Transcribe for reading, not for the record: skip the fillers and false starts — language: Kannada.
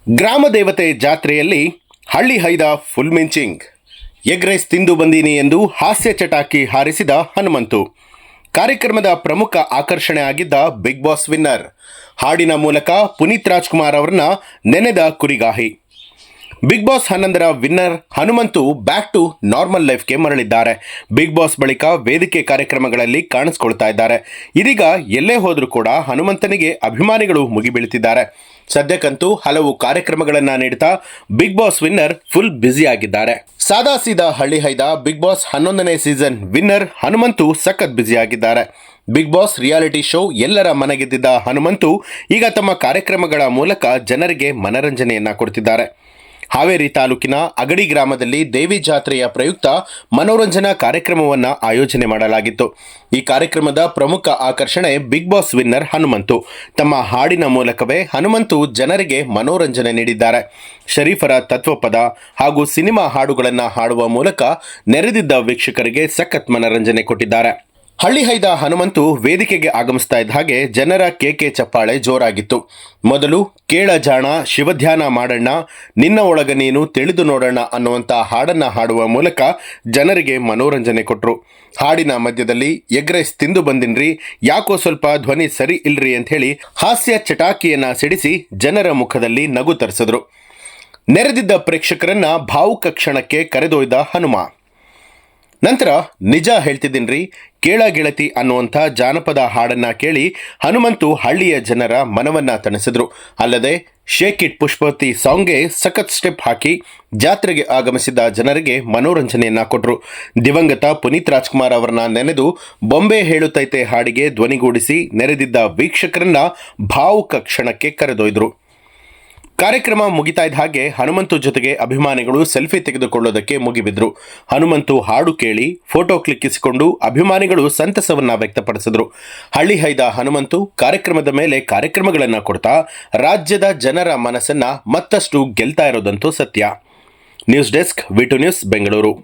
ಗ್ರಾಮ ದೇವತೆ ಜಾತ್ರೆಯಲ್ಲಿ ಹಳ್ಳಿ ಹೈದ ಫುಲ್ ಮಿಂಚಿಂಗ್. ಎಗ್ ರೈಸ್ ತಿಂದು ಬಂದೀನಿ ಎಂದು ಹಾಸ್ಯ ಚಟಾಕಿ ಹಾರಿಸಿದ ಹನುಮಂತು. ಕಾರ್ಯಕ್ರಮದ ಪ್ರಮುಖ ಆಕರ್ಷಣೆ ಆಗಿದ್ದ ಬಿಗ್ ಬಾಸ್ ವಿನ್ನರ್. ಹಾಡಿನ ಮೂಲಕ ಪುನೀತ್ ರಾಜ್ಕುಮಾರ್ ಅವರನ್ನ ನೆನೆದ ಕುರಿಗಾಹಿ. ಬಿಗ್ ಬಾಸ್ 11ರ winner Hanumanthu back to normal ಲೈಫ್ಗೆ ಮರಳಿದ್ದಾರೆ. ಬಿಗ್ ಬಾಸ್ ಬಳಿಕ ವೇದಿಕೆ ಕಾರ್ಯಕ್ರಮಗಳಲ್ಲಿ ಕಾಣಿಸ್ಕೊಳ್ತಾ ಇದ್ದಾರೆ. ಇದೀಗ ಎಲ್ಲೇ ಹೋದರೂ ಕೂಡ ಹನುಮಂತನಿಗೆ ಅಭಿಮಾನಿಗಳು ಮುಗಿಬೀಳುತ್ತಿದ್ದಾರೆ. ಸದ್ಯಕ್ಕಂತೂ ಹಲವು ಕಾರ್ಯಕ್ರಮಗಳನ್ನು ನೀಡುತ್ತಾ Bigg Boss winner full busy ಆಗಿದ್ದಾರೆ. ಸಾದಾ ಸೀದಾ ಹಳ್ಳಿ ಹೈದ ಬಿಗ್ ಬಾಸ್ 11ನೇ ಸೀಸನ್ ವಿನ್ನರ್ ಹನುಮಂತು ಸಖತ್ ಬ್ಯುಸಿ ಆಗಿದ್ದಾರೆ. ಬಿಗ್ ಬಾಸ್ ರಿಯಾಲಿಟಿ ಶೋ ಎಲ್ಲರ ಮನಗೆದ್ದಿದ್ದ ಹನುಮಂತು ಈಗ ತಮ್ಮ ಕಾರ್ಯಕ್ರಮಗಳ ಮೂಲಕ ಜನರಿಗೆ ಮನರಂಜನೆಯನ್ನ ಕೊಡ್ತಿದ್ದಾರೆ. ಹಾವೇರಿ ತಾಲೂಕಿನ ಅಗಡಿ ಗ್ರಾಮದಲ್ಲಿ ದೇವಿ ಜಾತ್ರೆಯ ಪ್ರಯುಕ್ತ ಮನೋರಂಜನಾ ಕಾರ್ಯಕ್ರಮವನ್ನು ಆಯೋಜನೆ ಮಾಡಲಾಗಿತ್ತು. ಈ ಕಾರ್ಯಕ್ರಮದ ಪ್ರಮುಖ ಆಕರ್ಷಣೆ ಬಿಗ್ ಬಾಸ್ ವಿನ್ನರ್ ಹನುಮಂತು. ತಮ್ಮ ಹಾಡಿನ ಮೂಲಕವೇ ಹನುಮಂತು ಜನರಿಗೆ ಮನೋರಂಜನೆ ನೀಡಿದ್ದಾರೆ. ಶರೀಫರ ತತ್ವಪದ ಹಾಗೂ ಸಿನಿಮಾ ಹಾಡುಗಳನ್ನು ಹಾಡುವ ಮೂಲಕ ನೆರೆದಿದ್ದ ವೀಕ್ಷಕರಿಗೆ ಸಖತ್ ಮನರಂಜನೆ ಕೊಟ್ಟಿದ್ದಾರೆ. ಹಳ್ಳಿ ಹೈದ ಹನುಮಂತು ವೇದಿಕೆಗೆ ಆಗಮಿಸ್ತಾ ಇದ್ದ ಹಾಗೆ ಜನರ ಕೇಕೆ ಚಪ್ಪಾಳೆ ಜೋರಾಗಿತ್ತು. ಮೊದಲು ಕೇಳ ಜಾಣ ಶಿವಧ್ಯಾನ ಮಾಡಣ್ಣ, ನಿನ್ನ ಒಳಗ ನೀನು ತಿಳಿದು ನೋಡೋಣ ಅನ್ನುವಂಥ ಹಾಡನ್ನು ಹಾಡುವ ಮೂಲಕ ಜನರಿಗೆ ಮನೋರಂಜನೆ ಕೊಟ್ಟರು. ಹಾಡಿನ ಮಧ್ಯದಲ್ಲಿ ಎಗ್ ರೈಸ್ ತಿಂದು ಬಂದಿನ್ರಿ, ಯಾಕೋ ಸ್ವಲ್ಪ ಧ್ವನಿ ಸರಿ ಇಲ್ರಿ ಅಂತ ಹೇಳಿ ಹಾಸ್ಯ ಚಟಾಕಿಯನ್ನ ಸಿಡಿಸಿ ಜನರ ಮುಖದಲ್ಲಿ ನಗು ತರಿಸಿದ್ರು. ನೆರೆದಿದ್ದ ಪ್ರೇಕ್ಷಕರನ್ನ ಭಾವುಕ ಕ್ಷಣಕ್ಕೆ ಕರೆದೊಯ್ದ ಹನುಮ. ನಂತರ ನಿಜ ಹೇಳ್ತಿದ್ದೀನ್ರಿ ಕೇಳ ಗೆಳತಿ ಅನ್ನುವಂಥ ಜಾನಪದ ಹಾಡನ್ನ ಕೇಳಿ ಹನುಮಂತು ಹಳ್ಳಿಯ ಜನರ ಮನವನ್ನ ತಣಿಸಿದ್ರು. ಅಲ್ಲದೆ ಶೇಕ್ ಇಟ್ ಪುಷ್ಪವತಿ ಸಾಂಗ್ಗೆ ಸಖತ್ ಸ್ಟೆಪ್ ಹಾಕಿ ಜಾತ್ರೆಗೆ ಆಗಮಿಸಿದ್ದ ಜನರಿಗೆ ಮನೋರಂಜನೆಯನ್ನ ಕೊಟ್ಟರು. ದಿವಂಗತ ಪುನೀತ್ ರಾಜ್ಕುಮಾರ್ ಅವರನ್ನ ನೆನೆದು ಬೊಂಬೆ ಹೇಳುತ್ತೈತೆ ಹಾಡಿಗೆ ಧ್ವನಿಗೂಡಿಸಿ ನೆರೆದಿದ್ದ ವೀಕ್ಷಕರನ್ನ ಭಾವುಕ ಕ್ಷಣಕ್ಕೆ ಕರೆದೊಯ್ದರು. ಕಾರ್ಯಕ್ರಮ ಮುಗಿತಾ ಇದ್ದ ಹಾಗೆ ಹನುಮಂತು ಜೊತೆಗೆ ಅಭಿಮಾನಿಗಳು ಸೆಲ್ಫಿ ತೆಗೆದುಕೊಳ್ಳೋದಕ್ಕೆ ಮುಗಿಬಿದ್ರು. ಹನುಮಂತು ಹಾಡು ಕೇಳಿ ಫೋಟೋ ಕ್ಲಿಕ್ಕಿಸಿಕೊಂಡು ಅಭಿಮಾನಿಗಳು ಸಂತಸವನ್ನ ವ್ಯಕ್ತಪಡಿಸಿದ್ರು. ಹಳ್ಳಿ ಹೈದ ಹನುಮಂತು ಕಾರ್ಯಕ್ರಮದ ಮೇಲೆ ಕಾರ್ಯಕ್ರಮಗಳನ್ನು ಕೊಡ್ತಾ ರಾಜ್ಯದ ಜನರ ಮನಸ್ಸನ್ನ ಮತ್ತಷ್ಟು ಗೆಲ್ತಾ ಇರೋದಂತೂ ಸತ್ಯ. ನ್ಯೂಸ್ ಡೆಸ್ಕ್, ವಿ2 ನ್ಯೂಸ್, ಬೆಂಗಳೂರು.